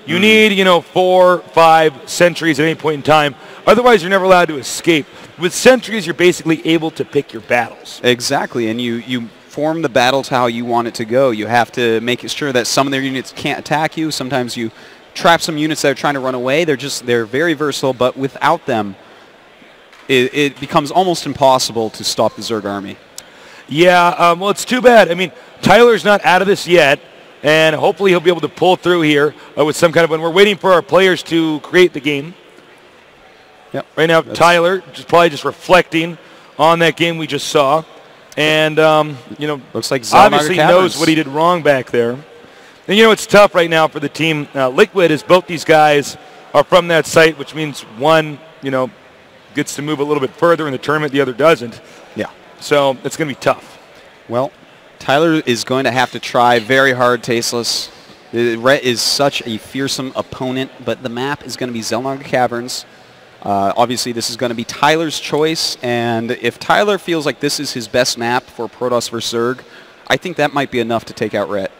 You need, 4, 5 sentries at any point in time. Otherwise, you're never allowed to escape. With sentries, you're basically able to pick your battles. Exactly, and you form the battle to how you want it to go. You have to make it sure that some of their units can't attack you. Sometimes you trap some units that are trying to run away. They're very versatile, but without them, it becomes almost impossible to stop the Zerg army. Yeah, well, it's too bad. I mean, Tyler's not out of this yet, and hopefully he'll be able to pull through here with some kind of one. We're waiting for our players to create the game. Yep. Right now, Tyler probably just reflecting on that game we just saw. And, looks like obviously knows what he did wrong back there. And, it's tough right now for the team. Liquid is both these guys are from that site, which means one, gets to move a little bit further in the tournament, the other doesn't. Yeah. So it's going to be tough. Well, Tyler is going to have to try very hard, Tasteless. Ret is such a fearsome opponent, but the map is going to be Zelnaga Caverns. Obviously, this is going to be Tyler's choice, and if Tyler feels like this is his best map for Protoss vs. Zerg, I think that might be enough to take out Ret.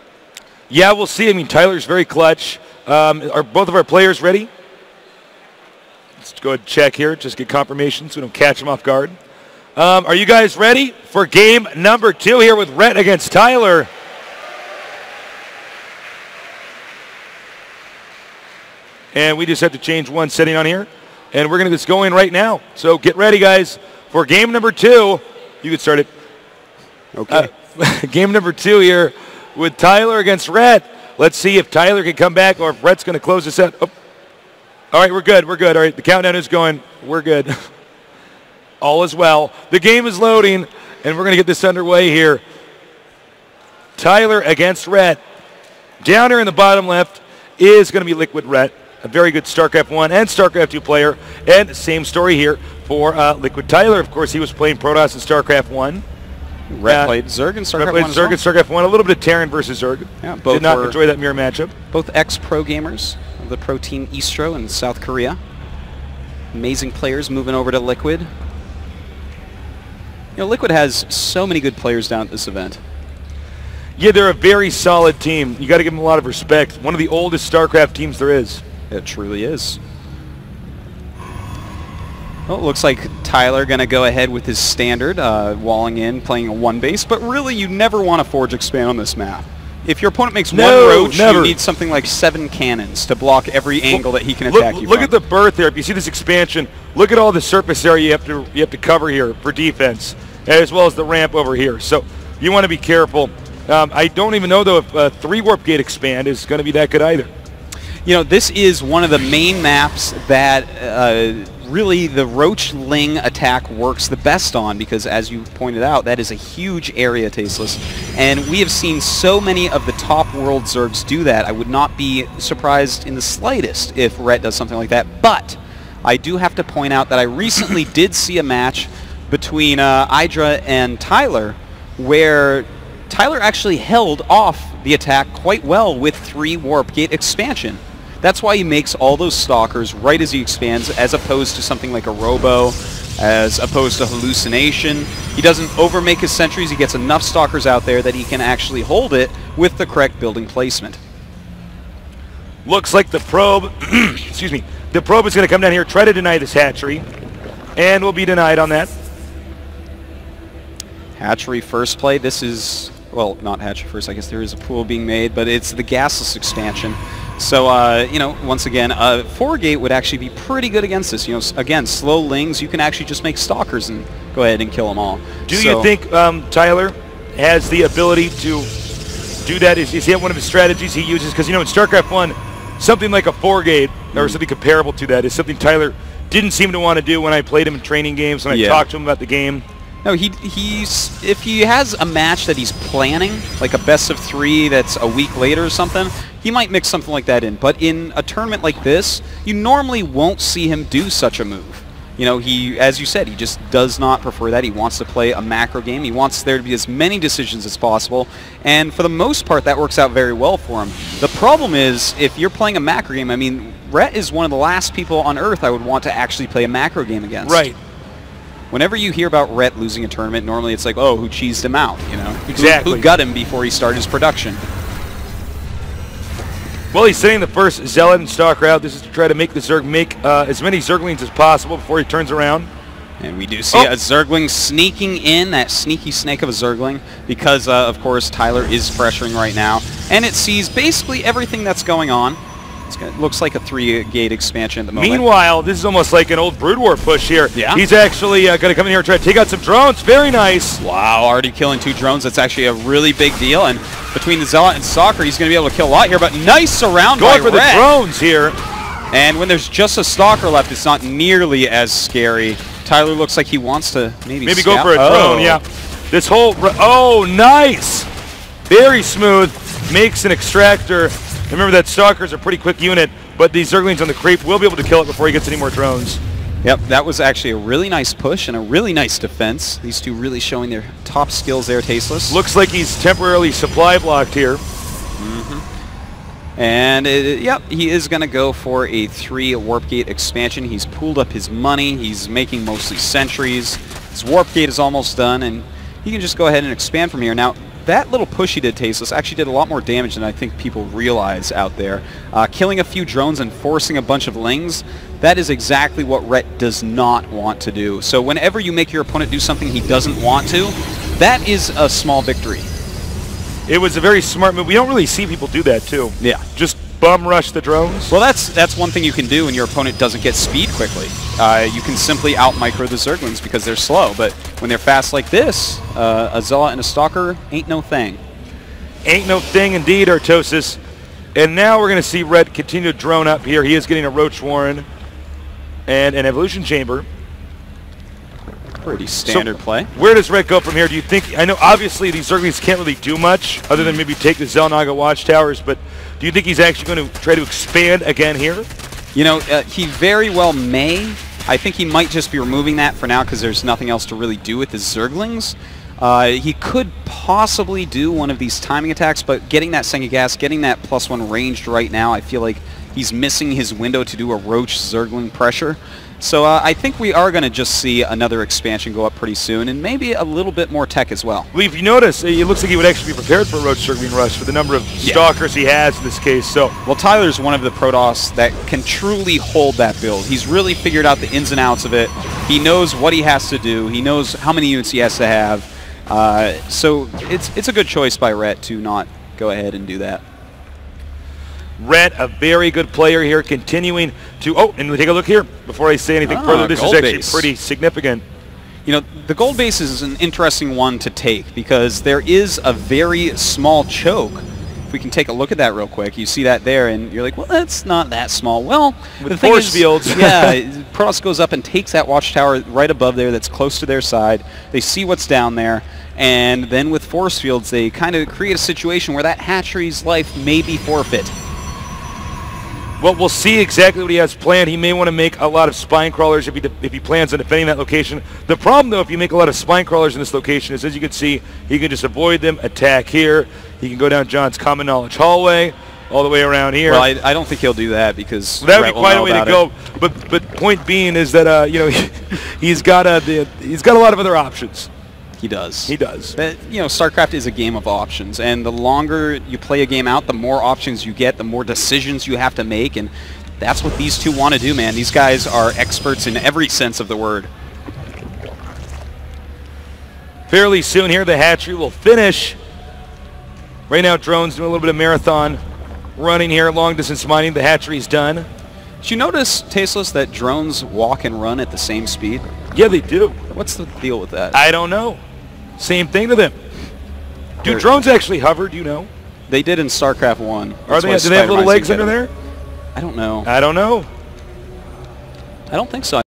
Yeah, we'll see. I mean, Tyler's very clutch. Are both of our players ready? Let's go ahead and check here, just get confirmation so we don't catch him off guard. Are you guys ready for game number 2 here with Ret against Tyler? And we just have to change one setting on here. And we're going to just go in right now. So get ready, guys, for game number 2. You can start it. Okay. Game number 2 here with Tyler against Ret. Let's see if Tyler can come back or if Ret's going to close this out. Oh. All right, we're good. We're good. All right, the countdown is going. We're good. All is well. The game is loading, and we're going to get this underway here. Tyler against Ret. Down here in the bottom left is going to be Liquid Ret, a very good Starcraft 1 and Starcraft 2 player. And same story here for Liquid Tyler. Of course, he was playing Protoss in Starcraft 1. Ret played Zerg in Starcraft 1 played Zerg in Starcraft 1. A little bit of Terran versus Zerg. Yeah, both did not enjoy that mirror matchup. Both ex-pro gamers of the pro team Istro in South Korea. Amazing players moving over to Liquid. Liquid has so many good players down at this event. Yeah, they're a very solid team. You got to give them a lot of respect. One of the oldest StarCraft teams there is. It truly is. Well, it looks like Tyler going to go ahead with his standard, walling in, playing a 1 base, but really you never want to forge expand on this map. If your opponent makes one roach, you need something like 7 cannons to block every angle that he can attack you from. Look at the berth there. If you see this expansion, look at all the surface area you have to cover here for defense, as well as the ramp over here. So you want to be careful. I don't even know, though, if 3-warp gate expand is going to be that good either. This is one of the main maps that really the Roach Ling attack works the best on because, as you pointed out, that is a huge area, Tasteless. And we have seen so many of the top world Zergs do that. I would not be surprised in the slightest if Ret does something like that. But I do have to point out that I recently did see a match between Idra and Tyler where Tyler actually held off the attack quite well with 3 warp gate expansion. That's why he makes all those stalkers right as he expands, as opposed to something like a robo, as opposed to hallucination. He doesn't overmake his sentries. He gets enough stalkers out there that he can actually hold it with the correct building placement. Looks like the probe, excuse me, the probe is going to come down here, try to deny this hatchery, and will be denied on that. Hatchery first play. This is, well, not hatchery first. I guess there is a pool being made, but it's the gasless expansion. So, once again, 4-gate would actually be pretty good against this. Again, slow lings, you can actually just make stalkers and go ahead and kill them all. Do you think Tyler has the ability to do that? Is he one of his strategies he uses? Because, in StarCraft 1, something like a 4-gate or something comparable to that is something Tyler didn't seem to want to do when I played him in training games, when I talked to him about the game. No, if he has a match that he's planning, like a best of 3 that's a week later or something, he might mix something like that in. But in a tournament like this, you normally won't see him do such a move. As you said, he just does not prefer that. He wants to play a macro game. He wants there to be as many decisions as possible. And for the most part, that works out very well for him. The problem is, if you're playing a macro game, I mean, Ret is one of the last people on Earth I would want to actually play a macro game against. Right. Whenever you hear about Ret losing a tournament, normally it's like, oh, who cheesed him out, Exactly. Who got him before he started his production. Well, he's sending the first Zealot in Starcraft. This is to try to make the Zerg make as many Zerglings as possible before he turns around. And we do see a Zergling sneaking in, that sneaky snake of a Zergling, because, of course, Tyler is pressuring right now. And it sees basically everything that's going on. It looks like a 3-gate expansion at the moment. Meanwhile, this is almost like an old Brood War push here. Yeah. He's actually going to come in here and try to take out some drones. Very nice. Wow, already killing 2 drones. That's actually a really big deal. And between the Zealot and Stalker, he's going to be able to kill a lot here. But nice surround by Going for Ret. the drones here. And when there's just a Stalker left, it's not nearly as scary. Tyler looks like he wants to maybe go for a drone, yeah. This whole... Oh, nice. Very smooth. Makes an extractor. Remember that Stalker's a pretty quick unit, but these Zerglings on the creep will be able to kill it before he gets any more drones. Yep, that was actually a really nice push and a really nice defense. These two really showing their top skills there, Tasteless. Looks like he's temporarily supply blocked here. And, yep, he is going to go for a 3 Warp Gate expansion. He's pooled up his money. He's making mostly sentries. His Warp Gate is almost done, and he can just go ahead and expand from here. Now, that little push he did, Tasteless, actually did a lot more damage than I think people realize out there. Killing a few drones and forcing a bunch of lings, that is exactly what Ret does not want to do. So whenever you make your opponent do something he doesn't want to, that is a small victory. It was a very smart move. We don't really see people do that, too. Yeah. Just bum rush the drones. Well, that's one thing you can do when your opponent doesn't get speed quickly. You can simply out-micro the Zerglings because they're slow, but when they're fast like this, a Zealot and a Stalker ain't no thing. Ain't no thing indeed, Artosis. And now we're going to see Ret continue to drone up here. He is getting a Roach Warren and an Evolution Chamber. Pretty standard play. Where does Ret go from here? Do you think... I know, obviously, these Zerglings can't really do much other than maybe take the Xel'Naga Watchtowers, but do you think he's actually going to try to expand again here? You know, he very well may. I think he might just be removing that for now because there's nothing else to really do with his Zerglings. He could possibly do one of these timing attacks, but getting that Senga Gas, getting that +1 ranged right now, I feel like he's missing his window to do a Roach Zergling pressure. So I think we are going to just see another expansion go up pretty soon, and maybe a little bit more tech as well. Well, if you notice, it looks like he would actually be prepared for a Roach Zergling rush for the number of Stalkers he has in this case. So, well, Tyler's one of the Protoss that can truly hold that build. He's really figured out the ins and outs of it. He knows what he has to do. He knows how many units he has to have. So it's a good choice by Ret to not go ahead and do that. Ret, a very good player here, continuing to... Oh, and take a look here before I say anything further. This is actually pretty significant. You know, the gold base is an interesting one to take because there is a very small choke. If we can take a look at that real quick, you see that there, and you're like, well, that's not that small. Well, with the force fields. Yeah, Protoss goes up and takes that watchtower right above there that's close to their side. They see what's down there, and then with force fields, they kind of create a situation where that hatchery's life may be forfeit. Well, we'll see exactly what he has planned. He may want to make a lot of spine crawlers if he plans on defending that location. The problem, though, if you make a lot of spine crawlers in this location is, as you can see, he can just avoid them, attack here. He can go down John's common knowledge hallway all the way around here. Well, I don't think he'll do that because that would be quite a way to go. But point being is that you know he's got a lot of other options. He does. He does. But, you know, StarCraft is a game of options, and the longer you play a game out, the more options you get, the more decisions you have to make, and that's what these two want to do, man. These guys are experts in every sense of the word. Fairly soon here, the hatchery will finish. Right now, drones doing a little bit of marathon running here, long-distance mining. The hatchery's done. Did you notice, Tasteless, that drones walk and run at the same speed? Yeah, they do. What's the deal with that? I don't know. Same thing to them. Do drones actually hover? Do you know? They did in StarCraft 1. Are they? Do they have little legs under there? I don't know. I don't know. I don't think so.